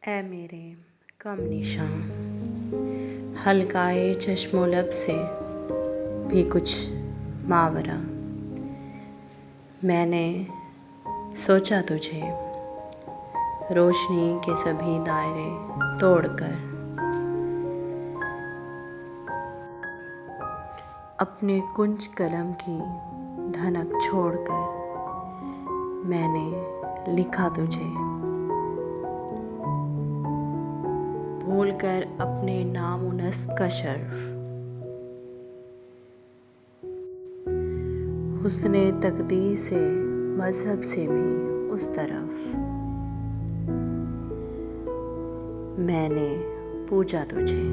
ऐ मेरे कम निशां, हल्काए चश्मो लब से भी कुछ मावरा। मैंने सोचा तुझे रोशनी के सभी दायरे तोड़कर, अपने कुंज कलम की धनक छोड़कर मैंने लिखा तुझे, भूलकर अपने नाम नस्ब का शर्फ। हुस्ने तकदीर से मजहब से भी उस तरफ मैंने पूजा तुझे।